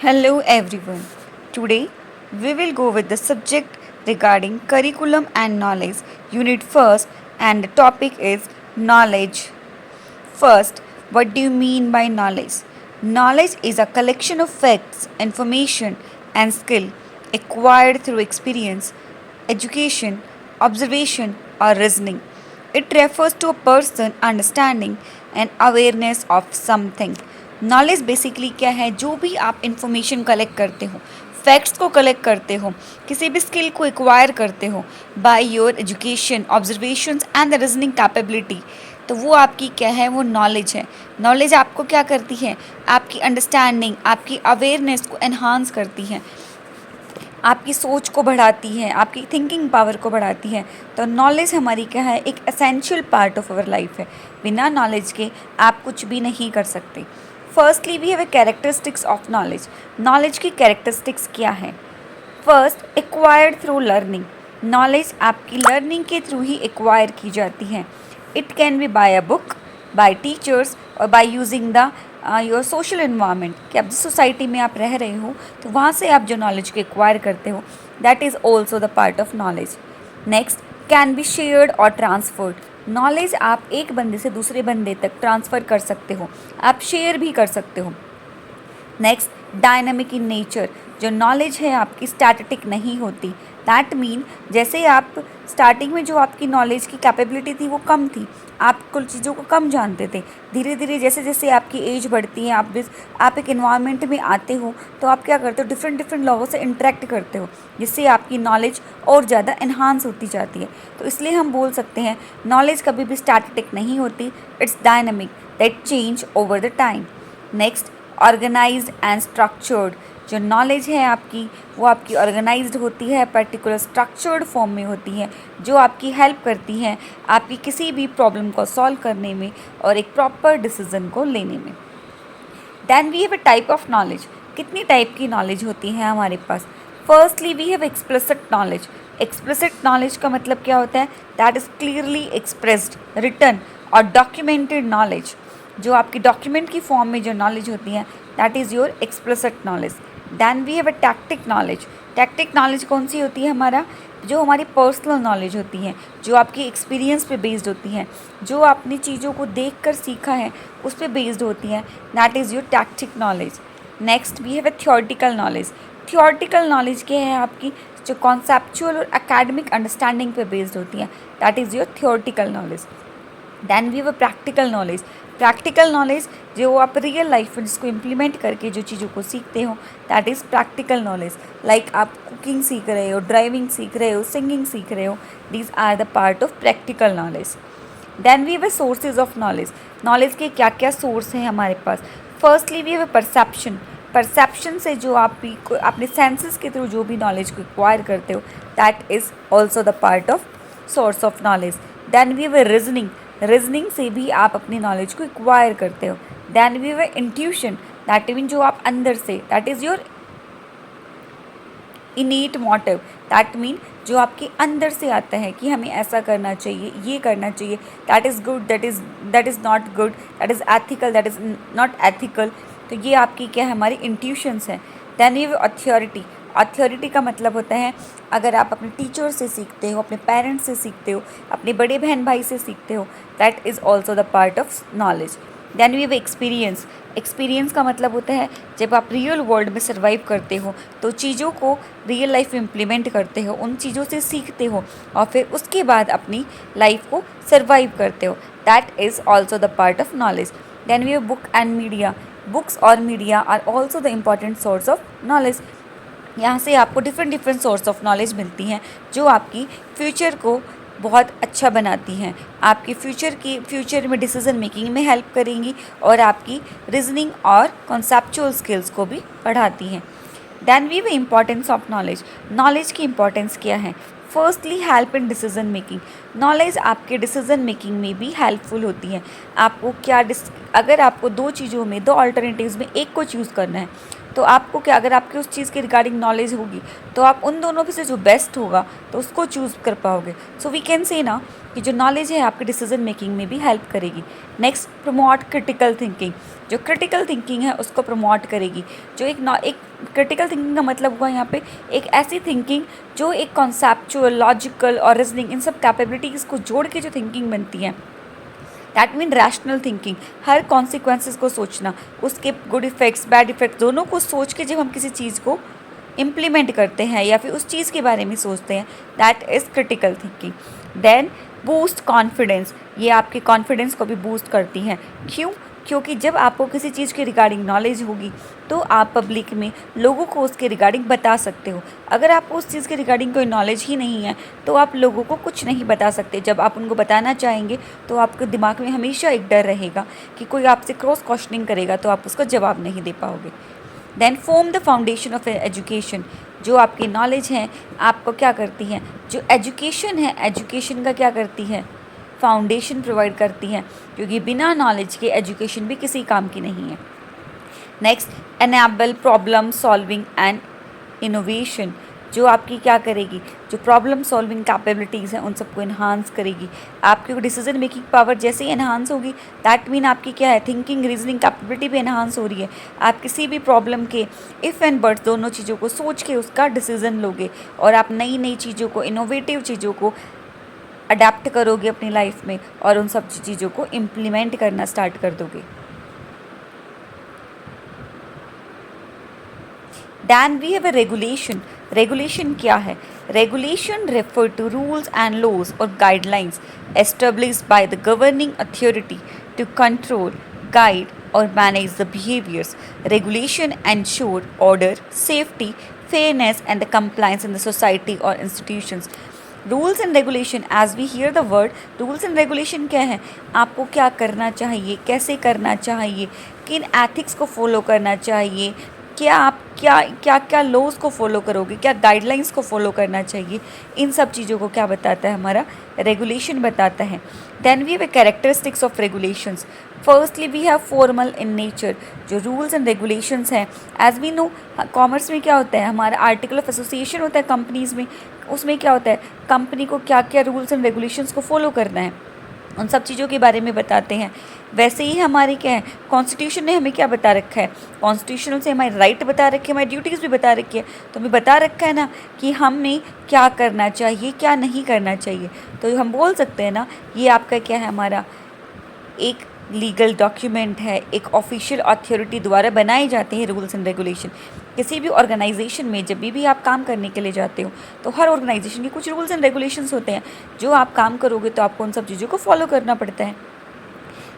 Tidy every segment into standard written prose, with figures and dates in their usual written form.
Hello everyone. Today we will go with the subject regarding curriculum and knowledge. Unit first and the topic is knowledge. First, what do you mean by knowledge? Knowledge is a collection of facts, information and skill acquired through experience, education, observation or reasoning. It refers to a person understanding and awareness of something. Knowledge basically क्या है? जो भी आप information collect करते हो, facts को collect करते हो, किसी भी स्किल को एक्वायर करते हो by your education, observations and the reasoning capability, तो वो आपकी क्या है? वो नॉलेज है। नॉलेज आपको क्या करती है? आपकी अंडरस्टैंडिंग, आपकी अवेयरनेस को एनहांस करती है, आपकी सोच को बढ़ाती है, आपकी थिंकिंग पावर को बढ़ाती है। तो नॉलेज हमारी क्या है? एक essential part of our life है। बिना नॉलेज के आप कुछ भी नहीं कर सकते। Firstly we have a characteristics of knowledge. Knowledge की कैरेक्टरिस्टिक्स क्या है? First, acquired through learning. Knowledge आपकी लर्निंग के थ्रू ही एक्वायर की जाती है। It can be by a book, by teachers और by using the your social environment, कि आप जिस सोसाइटी में आप रह रहे हो तो वहाँ से आप जो नॉलेज को एक्वायर करते हो, that is also the part of knowledge. Next, can be shared और ट्रांसफर्ड। नॉलेज आप एक बंदे से दूसरे बंदे तक ट्रांसफ़र कर सकते हो, आप शेयर भी कर सकते हो। नेक्स्ट, डायनामिक इन नेचर। जो नॉलेज है आपकी स्टैटिक नहीं होती। दैट मीन जैसे आप स्टार्टिंग में जो आपकी नॉलेज की कैपेबिलिटी थी वो कम थी, आप कुछ चीज़ों को कम जानते थे। धीरे धीरे जैसे जैसे आपकी एज बढ़ती है, आप एक इन्वायरमेंट में आते हो तो आप क्या करते हो? डिफरेंट लोगों से इंटरेक्ट करते हो, जिससे आपकी नॉलेज और ज़्यादा इन्हांस होती जाती है। तो इसलिए हम बोल सकते हैं नॉलेज कभी भी स्टैटिक नहीं होती, it's dynamic that change over the time. Next, organised and structured. जो नॉलेज है आपकी वो आपकी ऑर्गेनाइज्ड होती है, पर्टिकुलर स्ट्रक्चर्ड फॉर्म में होती है, जो आपकी हेल्प करती है आपकी किसी भी प्रॉब्लम को सॉल्व करने में और एक प्रॉपर डिसीजन को लेने में। Then we have a type of knowledge. कितनी टाइप की नॉलेज होती है हमारे पास? Firstly we have explicit knowledge. Explicit knowledge का मतलब क्या होता है? That is clearly expressed, written और डॉक्यूमेंटेड नॉलेज। जो आपकी डॉक्यूमेंट की फॉर्म में जो नॉलेज होती है, that is your explicit knowledge. Then we have a tactic knowledge. Tactic knowledge कौन सी होती है? हमारा जो हमारी पर्सनल नॉलेज होती है, जो आपकी एक्सपीरियंस पे बेस्ड होती है, जो आपने चीज़ों को देख कर सीखा है उस पर बेस्ड होती है, that is your tactic knowledge. Next we have a theoretical knowledge. Theoretical knowledge क्या है? आपकी जो कॉन्सेप्चुअल और एकेडमिक अंडरस्टैंडिंग पे बेस्ड होती है, that is your theoretical knowledge. Then we have a practical knowledge. Practical knowledge जो आप रियल लाइफ में जिसको इम्प्लीमेंट करके जो चीज़ों को सीखते हो, that is practical knowledge. Like आप कुकिंग सीख रहे हो, ड्राइविंग सीख रहे हो, सिंगिंग सीख रहे हो, these are the part of practical knowledge. Then we have sources of knowledge. Knowledge के क्या क्या सोर्स हैं हमारे पास? Firstly we have perception. Perception से जो आप अपने सेंसेस के थ्रू जो भी नॉलेज को एक्वायर करते हो, that is also the part of source of knowledge. Then we have reasoning. Reasoning से भी आप अपनी नॉलेज को एक्वायर करते हो। Then we have intuition. That mean जो आप अंदर से, that is your innate motive. That mean जो आपके अंदर से आता है कि हमें ऐसा करना चाहिए, ये करना चाहिए, that is good, that is not good, that is ethical, that is not ethical. तो ये आपकी क्या है? हमारी इंट्यूशंस हैं। Then you authority. अथॉरिटी का मतलब होता है अगर आप अपने टीचर से सीखते हो, अपने पेरेंट्स से सीखते हो, अपने बड़े बहन भाई से सीखते हो, that is also the part of knowledge. Then we have experience. Experience का मतलब होता है जब आप रियल वर्ल्ड में सर्वाइव करते हो तो चीज़ों को रियल लाइफ में इम्प्लीमेंट करते हो, उन चीज़ों से सीखते हो और फिर उसके बाद अपनी लाइफ को सर्वाइव करते हो, that is also the part of knowledge. Then we have book and media. Books और media are also the important source of knowledge. यहाँ से आपको डिफरेंट सोर्स ऑफ नॉलेज मिलती हैं जो आपकी फ्यूचर को बहुत अच्छा बनाती हैं, आपकी फ्यूचर में डिसीजन मेकिंग में हेल्प करेंगी और आपकी रीजनिंग और कॉन्सेप्चुअल स्किल्स को भी बढ़ाती हैं। देन वी व इम्पॉर्टेंस ऑफ नॉलेज। नॉलेज की इम्पॉर्टेंस क्या है? Firstly help in decision making. Knowledge आपके डिसीजन मेकिंग में भी हेल्पफुल होती है। आपको क्या अगर आपको दो चीज़ों में, दो अल्टरनेटिव्स में एक को चूज़ करना है तो आपको क्या, अगर आपकी उस चीज़ की रिगार्डिंग नॉलेज होगी तो आप उन दोनों में से जो बेस्ट होगा तो उसको चूज़ कर पाओगे। सो वी कैन से ना कि जो नॉलेज है आपके डिसीजन मेकिंग में भी हेल्प करेगी। Next, promote critical thinking. जो क्रिटिकल थिंकिंग है उसको प्रमोट करेगी। जो एक क्रिटिकल थिंकिंग का मतलब हुआ यहाँ पे एक ऐसी थिंकिंग जो एक कॉन्सेप्चुअल, लॉजिकल और रीजनिंग, इन सब कैपेबिलिटीज़ को जोड़ के जो थिंकिंग बनती है, that mean rational thinking. Her consequences को सोचना, उसके गुड इफ़ेक्ट्स बैड इफ़ेक्ट्स दोनों को सोच के जब हम किसी चीज़ को इम्प्लीमेंट करते हैं या फिर उस चीज़ के बारे में सोचते हैं, that is critical thinking. Then boost confidence. ये आपके कॉन्फिडेंस को भी बूस्ट करती हैं। क्यों? क्योंकि जब आपको किसी चीज़ की रिगार्डिंग नॉलेज होगी तो आप पब्लिक में लोगों को उसके रिगार्डिंग बता सकते हो। अगर आपको उस चीज़ के रिगार्डिंग कोई नॉलेज ही नहीं है तो आप लोगों को कुछ नहीं बता सकते। जब आप उनको बताना चाहेंगे तो आपके दिमाग में हमेशा एक डर रहेगा कि कोई आपसे क्रॉस क्वेश्चनिंग करेगा तो आप उसका जवाब नहीं दे पाओगे। Then form the foundation of education. जो आपकी नॉलेज है आपको क्या करती है, जो एजुकेशन है एजुकेशन का क्या करती है, फाउंडेशन प्रोवाइड करती है, क्योंकि बिना नॉलेज के एजुकेशन भी किसी काम की नहीं है। Next, enable problem solving and innovation. जो आपकी क्या करेगी, जो प्रॉब्लम सॉल्विंग कैपेबिलिटीज़ हैं उन सबको इन्हांस करेगी। आपकी डिसीजन मेकिंग पावर जैसे ही इन्हांस होगी, दैट मीन आपकी क्या है, थिंकिंग रीजनिंग कैपेबिलिटी भी इन्हांस हो रही है। आप किसी भी प्रॉब्लम के इफ़ एंड बट्स दोनों चीज़ों को सोच के उसका डिसीजन लोगे और आप नई नई चीज़ों को, इनोवेटिव चीज़ों को अडेप्ट करोगे अपनी लाइफ में और उन सब चीज़ों को इम्प्लीमेंट करना स्टार्ट कर दोगे। Then we have a regulation. Regulation क्या है? Regulation refer to rules and laws और guidelines established by the governing authority to control, guide or manage the behaviors. Regulation ensure order, safety, fairness and the compliance in the society or institutions. Rules and regulation, as we hear the word rules and regulation क्या है, आपको क्या करना चाहिए, कैसे करना चाहिए, किन एथिक्स को फॉलो करना चाहिए, क्या आप क्या क्या क्या लॉज को फॉलो करोगे, क्या गाइडलाइंस को फॉलो करना चाहिए, इन सब चीज़ों को क्या बताता है, हमारा रेगुलेशन बताता है। Then we have a characteristics of regulations. Firstly we have formal in nature. जो रूल्स एंड रेगुलेशंस हैं, एज वी नो कॉमर्स में क्या होता है, हमारा आर्टिकल ऑफ एसोसिएशन होता है कंपनीज़ में। उसमें क्या होता है, कंपनी को क्या क्या रूल्स एंड रेगुलेशंस को फॉलो करना है, उन सब चीज़ों के बारे में बताते हैं। वैसे ही हमारी क्या है, कॉन्स्टिट्यूशन ने हमें क्या बता रखा है, कॉन्स्टिट्यूशन से हमारी राइट बता रखी है, हमारी ड्यूटीज़ भी बता रखी है। तो हमें बता रखा है ना कि हमें क्या करना चाहिए, क्या नहीं करना चाहिए। तो हम बोल सकते हैं ना, ये आपका क्या है, हमारा एक लीगल डॉक्यूमेंट है, एक ऑफिशियल अथॉरिटी द्वारा बनाए जाते हैं रूल्स एंड रेगुलेशन। किसी भी ऑर्गेनाइजेशन में जब भी आप काम करने के लिए जाते हो तो हर ऑर्गेनाइजेशन के कुछ रूल्स एंड रेगुलेशंस होते हैं, जो आप काम करोगे तो आपको उन सब चीज़ों को फॉलो करना पड़ता है।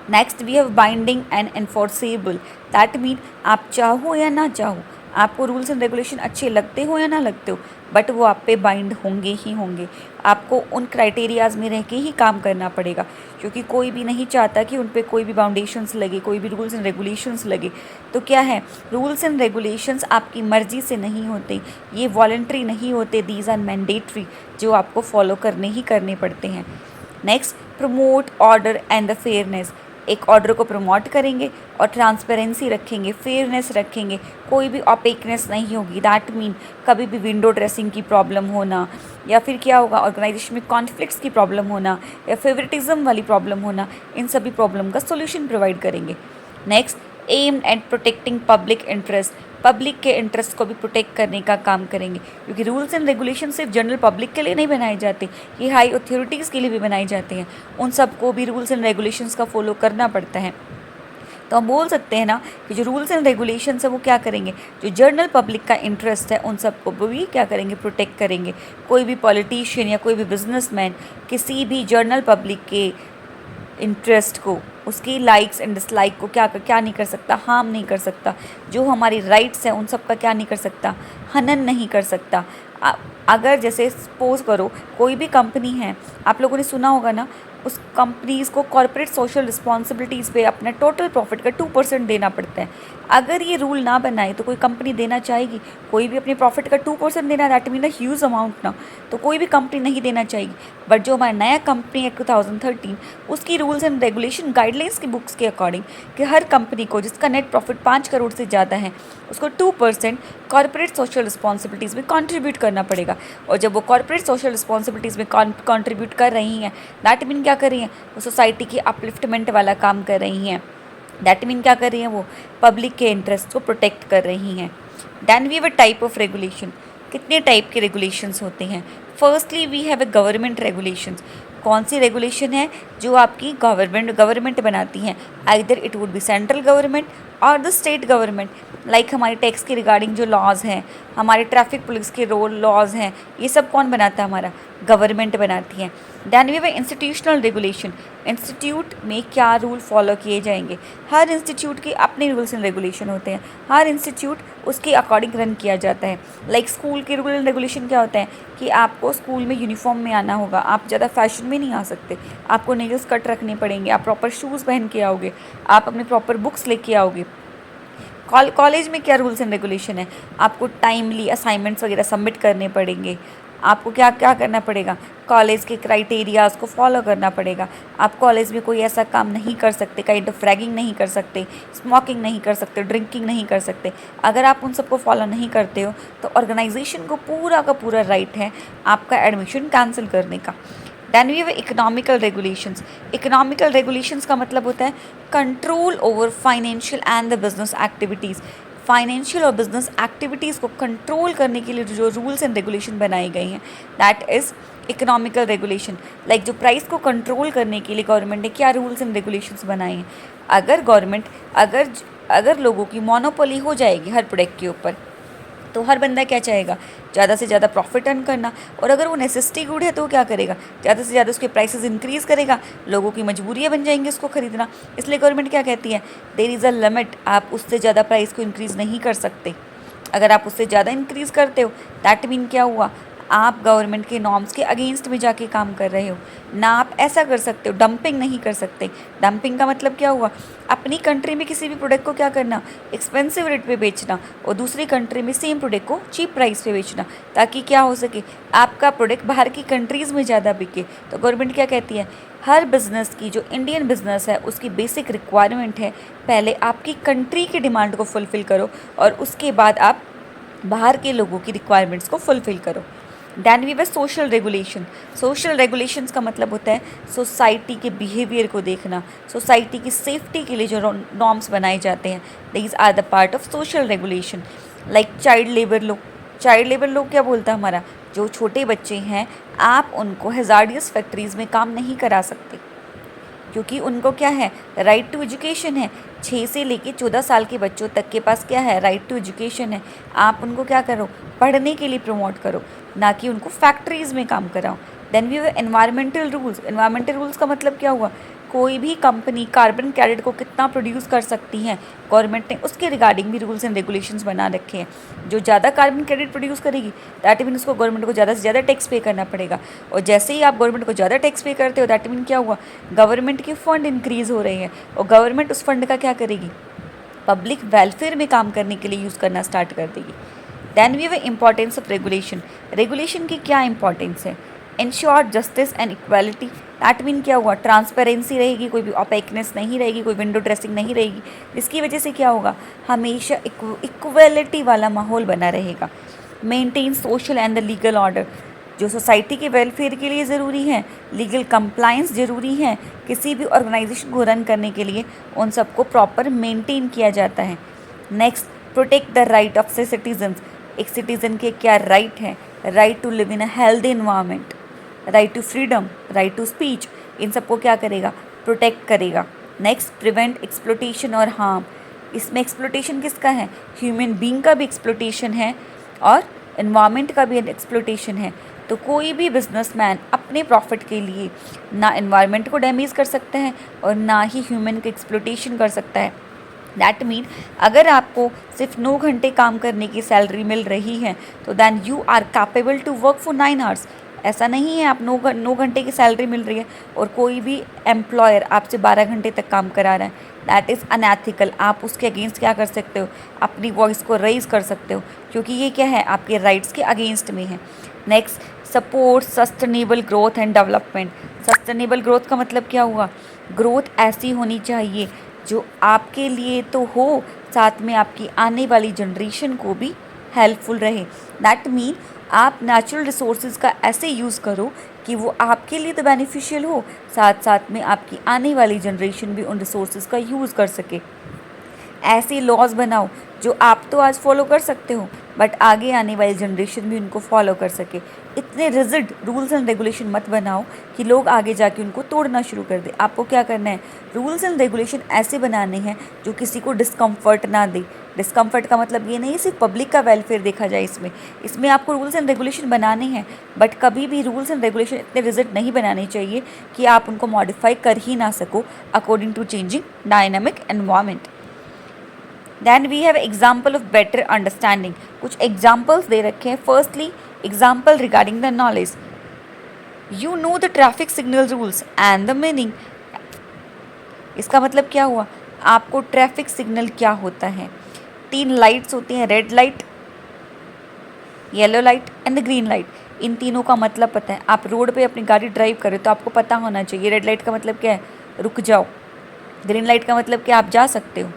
Next we have binding and enforceable. That mean आप चाहो या ना चाहो, आपको रूल्स एंड रेगुलेशन अच्छे लगते हो या ना लगते हो, बट वो आप पे बाइंड होंगे ही होंगे। आपको उन क्राइटेरियाज़ में रह के ही काम करना पड़ेगा, क्योंकि कोई भी नहीं चाहता कि उन पे कोई भी बाउंडेशंस लगे, कोई भी रूल्स एंड रेगुलेशंस लगे। तो क्या है, रूल्स एंड रेगुलेशंस आपकी मर्ज़ी से नहीं होते, ये वॉलंटरी नहीं होते, दीज आर मैंडेटरी, जो आपको फॉलो करने ही करने पड़ते हैं। Next, promote order and the fairness. एक ऑर्डर को प्रमोट करेंगे और ट्रांसपेरेंसी रखेंगे, फेयरनेस रखेंगे, कोई भी ऑपेकनेस नहीं होगी। दैट मीन कभी भी विंडो ड्रेसिंग की प्रॉब्लम होना, या फिर क्या होगा, ऑर्गेनाइजेशन में कॉन्फ्लिक्ट्स की प्रॉब्लम होना, या फेवरेटिज्म वाली प्रॉब्लम होना, इन सभी प्रॉब्लम का सोल्यूशन प्रोवाइड करेंगे। Next, aimed at protecting public interest. Public के इंटरेस्ट को भी प्रोटेक्ट करने का काम करेंगे, क्योंकि रूल्स एंड रेगुलेशन सिर्फ जनरल पब्लिक के लिए नहीं बनाए जाते, ये हाई अथॉरिटीज़ के लिए भी बनाए जाते हैं। उन सबको भी रूल्स एंड रेगुलेशंस का फॉलो करना पड़ता है। तो हम बोल सकते हैं ना कि जो रूल्स एंड रेगुलेशंस है वो क्या करेंगे, जो जनरल पब्लिक का इंटरेस्ट है उन सबको भी क्या करेंगे, प्रोटेक्ट करेंगे। कोई भी पॉलिटिशियन या कोई भी बिजनेसमैन किसी भी जनरल पब्लिक के इंटरेस्ट को, उसकी लाइक्स एंड डिसलाइक को क्या नहीं कर सकता, हार्म नहीं कर सकता। जो हमारी राइट्स हैं उन सब का क्या नहीं कर सकता, हनन नहीं कर सकता। अगर जैसे सपोज करो कोई भी कंपनी है, आप लोगों ने सुना होगा ना उस कंपनीज़ को कॉर्पोरेट सोशल रिस्पॉन्सिबिलिटीज़ पे अपना टोटल प्रॉफिट का 2% देना पड़ता है। अगर ये रूल ना बनाए तो कोई कंपनी देना चाहेगी? कोई भी अपने प्रॉफिट का 2% देना, that mean a huge amount ना, तो कोई भी कंपनी नहीं देना चाहेगी। बट जो हमारा नया कंपनी एक्ट 2013, उसकी रूल्स एंड रेगुलेशन गाइडलाइंस की बुक्स के अकॉर्डिंग कि हर कंपनी को जिसका नेट प्रॉफिट 5 करोड़ से ज़्यादा है उसको 2% कॉर्पोरेट सोशल रिस्पॉन्सिबिलिटीज़ में कंट्रीब्यूट करना पड़ेगा। और जब वो कॉर्पोरेट सोशल रिस्पॉन्सिबिलिटीज़ में कंट्रीब्यूट कर रही हैं, दैट मीन क्या कर रही हैं? वो सोसाइटी की अपलिफ्टमेंट वाला काम कर रही हैं। दैट मीन क्या कर रही हैं? वो पब्लिक के इंटरेस्ट को प्रोटेक्ट कर रही हैं। Then we have a type of regulation. कितने टाइप के रेगुलेशंस होते हैं? Firstly we have a government regulations. कौन सी रेगुलेशन है? जो आपकी गवर्नमेंट बनाती हैं। Either it would be central government और द स्टेट गवर्नमेंट। लाइक हमारे टैक्स के रिगार्डिंग जो लॉज हैं, हमारे ट्रैफिक पुलिस के रोल लॉज हैं, ये सब कौन बनाता है? हमारा गवर्नमेंट बनाती है। Then we have institutional regulation. Institute में क्या रूल फॉलो किए जाएंगे? हर इंस्टीट्यूट के अपने रूल्स एंड रेगुलेशन होते हैं। हर इंस्टीट्यूट उसके अकॉर्डिंग रन किया जाता है। लाइक स्कूल के रूल एंड रेगुलेशन क्या होता है कि आपको स्कूल में यूनिफॉर्म में आना होगा, आप ज़्यादा फैशन में नहीं आ सकते, आपको नेल्स कट रखने पड़ेंगे, आप प्रॉपर शूज़ पहन के आओगे, आप अपने प्रॉपर बुक्स लेके आओगे। कॉलेज में क्या रूल्स एंड रेगुलेशन है? आपको टाइमली असाइनमेंट्स वगैरह सबमिट करने पड़ेंगे। आपको क्या क्या करना पड़ेगा? कॉलेज के क्राइटेरियाज़ को फॉलो करना पड़ेगा। आप कॉलेज में कोई ऐसा काम नहीं कर सकते, काइंड ऑफ रैगिंग नहीं कर सकते, स्मोकिंग नहीं कर सकते, ड्रिंकिंग नहीं कर सकते। अगर आप उन सबको फॉलो नहीं करते हो तो ऑर्गेनाइजेशन को पूरा का पूरा राइट है आपका एडमिशन कैंसिल करने का। Then we have economical regulations. Economical regulations का मतलब होता है control over financial and the business activities. Financial और बिजनेस एक्टिविटीज़ को कंट्रोल करने के लिए जो रूल्स एंड रेगुलेशन बनाए गए हैं, that is economical regulation. Like जो प्राइस को कंट्रोल करने के लिए गवर्नमेंट ने क्या रूल्स एंड रेगुलेशंस बनाए हैं? अगर गवर्नमेंट अगर लोगों की मोनोपोली हो जाएगी हर प्रोडक्ट के ऊपर, तो हर बंदा क्या चाहेगा? ज़्यादा से ज़्यादा प्रॉफिट अर्न करना। और अगर वो नेसेसिटी गुड है तो वो क्या करेगा? ज़्यादा से ज़्यादा उसके प्राइसेस इंक्रीज़ करेगा, लोगों की मजबूरियाँ बन जाएंगी उसको खरीदना। इसलिए गवर्नमेंट क्या कहती है? देयर इज़ अ लिमिट, आप उससे ज़्यादा प्राइस को इंक्रीज़ नहीं कर सकते। अगर आप उससे ज़्यादा इंक्रीज़ करते हो, दैट मीन क्या हुआ? आप गवर्नमेंट के नॉर्म्स के अगेंस्ट में जाके काम कर रहे हो ना। आप ऐसा कर सकते हो, डंपिंग नहीं कर सकते। डंपिंग का मतलब क्या हुआ? अपनी कंट्री में किसी भी प्रोडक्ट को क्या करना? एक्सपेंसिव रेट पे बेचना और दूसरी कंट्री में सेम प्रोडक्ट को चीप प्राइस पे बेचना, ताकि क्या हो सके? आपका प्रोडक्ट बाहर की कंट्रीज़ में ज़्यादा बिके। तो गवर्नमेंट क्या कहती है? हर बिज़नेस की, जो इंडियन बिज़नेस है उसकी बेसिक रिक्वायरमेंट है, पहले आपकी कंट्री की डिमांड को फुलफ़िल करो और उसके बाद आप बाहर के लोगों की रिक्वायरमेंट्स को फुलफ़िल करो। Then we have social regulation. Social regulations का मतलब होता है सोसाइटी के बिहेवियर को देखना, सोसाइटी की सेफ्टी के लिए जो नॉर्म्स बनाए जाते हैं, these are the part of social regulation. Like child labour law. Child labour law क्या बोलता है हमारा? जो छोटे बच्चे हैं आप उनको हैज़ार्डियस फैक्ट्रीज़ में काम नहीं करा सकते, क्योंकि उनको क्या है? राइट टू एजुकेशन है। 6 से लेके 14 साल के बच्चों तक के पास क्या है? राइट टू एजुकेशन है। आप उनको क्या करो? पढ़ने के लिए प्रमोट करो, ना कि उनको फैक्ट्रीज़ में काम कराओ। Then we have environmental rules. Environmental rules का मतलब क्या हुआ? कोई भी कंपनी कार्बन क्रेडिट को कितना प्रोड्यूस कर सकती है, गवर्नमेंट ने उसके रिगार्डिंग भी रूल्स एंड रेगुलेशंस बना रखे हैं। जो ज़्यादा कार्बन क्रेडिट प्रोड्यूस करेगी, दैट मीन उसको गवर्नमेंट को ज़्यादा से ज़्यादा टैक्स पे करना पड़ेगा। और जैसे ही आप गवर्नमेंट को ज़्यादा टैक्स पे करते हो, दैट मीन क्या हुआ? गवर्नमेंट के फंड इंक्रीज़ हो रहे हैं और गवर्नमेंट उस फंड का क्या करेगी? पब्लिक वेलफेयर में काम करने के लिए यूज़ करना स्टार्ट कर देगी। Then we have importance of regulation. Regulation की क्या इंपॉर्टेंस है? Ensure justice and equality. That mean क्या हुआ? ट्रांसपेरेंसी रहेगी, कोई भी ओपेकनेस नहीं रहेगी, कोई विंडो ड्रेसिंग नहीं रहेगी, जिसकी वजह से क्या होगा? हमेशा इक्वलिटी वाला माहौल बना रहेगा। Maintain social and the legal order. जो सोसाइटी के वेलफेयर के लिए ज़रूरी है, लीगल कंप्लायंस ज़रूरी है, किसी भी ऑर्गेनाइजेशन को रन करने के लिए उन सबको प्रॉपर मेंटेन किया जाता है। Next, protect the right of citizens. एक सिटीज़न के क्या राइट है? Right to live in a healthy environment, right to freedom, right to speech, इन सबको क्या करेगा? प्रोटेक्ट करेगा। नेक्स्ट, प्रिवेंट एक्सप्लोटेशन और हार्म। इसमें एक्सप्लोटेशन किसका है? ह्यूमन बीइंग का भी एक्सप्लोटेशन है और इन्वायरमेंट का भी एक्सप्लोटेशन है। तो कोई भी बिजनेसमैन अपने प्रॉफिट के लिए ना इन्वायरमेंट को डैमेज कर सकता है और ना ही ह्यूमन का एक्सप्लोटेशन कर सकता है। दैट मीन अगर आपको सिर्फ 9 घंटे काम करने की सैलरी मिल रही है तो then you are capable to work for 9 hours. ऐसा नहीं है आप 9 घंटे की सैलरी मिल रही है और कोई भी एम्प्लॉयर आपसे 12 घंटे तक काम करा रहा है, दैट इज़ अनएथिकल। आप उसके अगेंस्ट क्या कर सकते हो, अपनी वॉइस को रेज कर सकते हो, क्योंकि ये क्या है, आपके राइट्स के अगेंस्ट में है। Next, support sustainable growth and development. Sustainable growth का मतलब क्या हुआ, ग्रोथ ऐसी होनी चाहिए जो आपके लिए तो हो, साथ में आपकी आने वाली जनरेशन को भी हेल्पफुल रहे। दैट मीन आप नेचुरल रिसोर्सेज का ऐसे यूज़ करो कि वो आपके लिए तो बेनिफिशियल हो, साथ साथ में आपकी आने वाली जनरेशन भी उन रिसोर्सेज का यूज़ कर सके। ऐसे लॉज बनाओ जो आप तो आज फॉलो कर सकते हो, बट आगे आने वाली जनरेशन भी उनको फॉलो कर सके। इतने रिजिड रूल्स एंड रेगुलेशन मत बनाओ कि लोग आगे जाके उनको तोड़ना शुरू कर दे। आपको क्या करना है, रूल्स एंड रेगुलेशन ऐसे बनाने हैं जो किसी को डिस्कम्फर्ट ना दे। डिस्कम्फर्ट का मतलब ये नहीं सिर्फ पब्लिक का वेलफेयर देखा जाए, इसमें आपको रूल्स एंड रेगुलेशन बनाने हैं, बट कभी भी रूल्स एंड रेगुलेशन इतने रिजिड नहीं बनाने चाहिए कि आप उनको मॉडिफाई कर ही ना सको according to changing dynamic environment. Then we have example of better understanding. कुछ एग्जाम्पल्स दे रखे हैं। Firstly, example regarding the knowledge. You know the traffic signal rules and the meaning. इसका मतलब क्या हुआ, आपको ट्रैफिक सिग्नल क्या होता है। 3 लाइट्स होती हैं, red light, yellow light and the green light. इन तीनों का मतलब पता है। आप रोड पे अपनी गाड़ी ड्राइव करें तो आपको पता होना चाहिए रेड लाइट का मतलब क्या है, रुक जाओ। ग्रीन लाइट का मतलब क्या, आप जा सकते हो।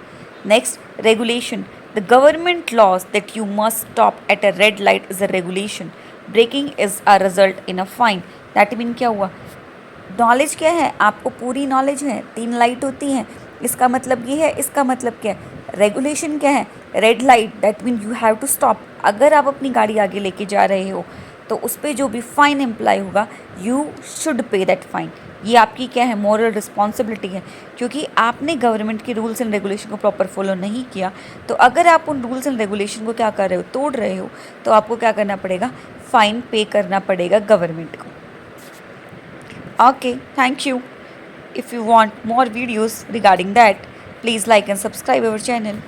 Next, regulation. The government laws that you must stop at a red light is a regulation. Breaking is a result in a fine. That mean क्या हुआ, नॉलेज क्या है, आपको पूरी नॉलेज है। 3 लाइट होती हैं, इसका मतलब ये है, इसका मतलब क्या है। रेगुलेशन क्या है, red light, that mean you have to stop. अगर आप अपनी गाड़ी आगे लेके जा रहे हो तो उस पर जो भी फाइन अप्लाई होगा, you should pay that fine. ये आपकी क्या है, मॉरल रिस्पॉन्सिबिलिटी है, क्योंकि आपने गवर्नमेंट के रूल्स एंड रेगुलेशन को प्रॉपर फॉलो नहीं किया। तो अगर आप उन रूल्स एंड रेगुलेशन को क्या कर रहे हो, तोड़ रहे हो, तो आपको क्या करना पड़ेगा, फाइन पे करना पड़ेगा गवर्नमेंट को। Okay, thank you. If you want more videos regarding that, please like and subscribe our channel.